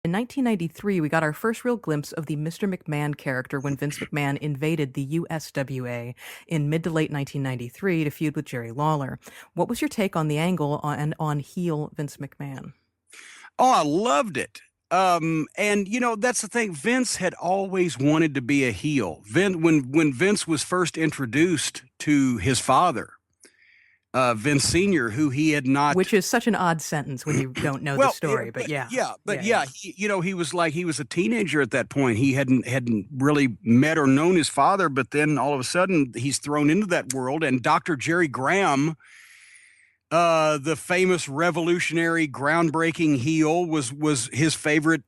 In 1993, we got our first real glimpse of the Mr. McMahon character when Vince McMahon invaded the USWA in mid to late 1993 to feud with Jerry Lawler. What was your take on the angle on heel Vince McMahon? Oh, I loved it. And that's the thing. Vince had always wanted to be a heel. When Vince was first introduced to his father, Vince Sr., who he had not, which is such an odd sentence when you don't know the story, but yeah. He was a teenager at that point. He hadn't really met or known his father, but then all of a sudden he's thrown into that world, and Dr. Jerry Graham, the famous revolutionary, groundbreaking heel, was his favorite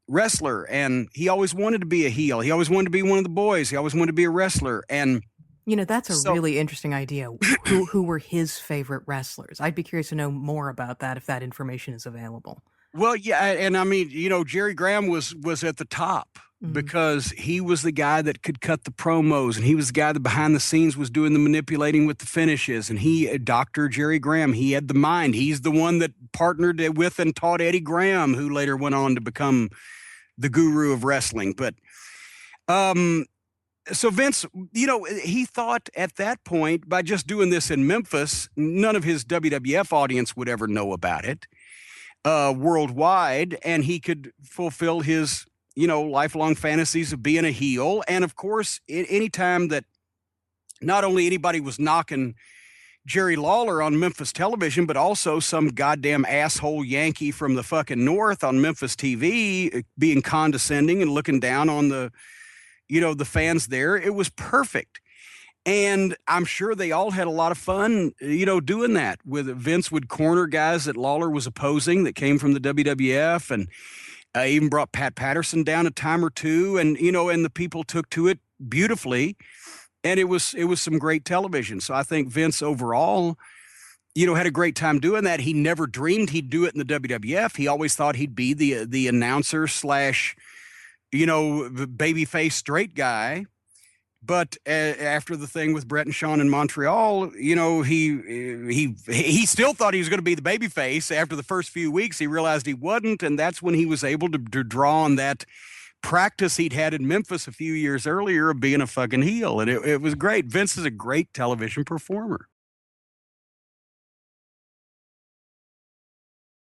wrestler, and he always wanted to be a heel. He always wanted to be one of the boys. He always wanted to be a wrestler, and that's a really interesting idea. Who were his favorite wrestlers? I'd be curious to know more about that if that information is available. Well, yeah, and I mean, Jerry Graham was at the top because he was the guy that could cut the promos, and he was the guy that behind the scenes was doing the manipulating with the finishes. And Dr. Jerry Graham, he had the mind. He's the one that partnered with and taught Eddie Graham, who later went on to become the guru of wrestling. But, so Vince, he thought at that point, by just doing this in Memphis, none of his WWF audience would ever know about it worldwide, and he could fulfill his, lifelong fantasies of being a heel. And of course, anytime that not only anybody was knocking Jerry Lawler on Memphis television, but also some goddamn asshole Yankee from the fucking North on Memphis TV being condescending and looking down on the fans there, it was perfect. And I'm sure they all had a lot of fun, doing that. With Vince would corner guys that Lawler was opposing that came from the WWF, and even brought Pat Patterson down a time or two, and and the people took to it beautifully, and it was some great television. So I think Vince overall, had a great time doing that. He never dreamed he'd do it in the WWF. He always thought he'd be the announcer slash babyface straight guy. But after the thing with Brett and Shawn in Montreal, he still thought he was going to be the babyface. After the first few weeks, he realized he wasn't, and that's when he was able to draw on that practice he'd had in Memphis a few years earlier of being a fucking heel, and it was great. Vince is a great television performer.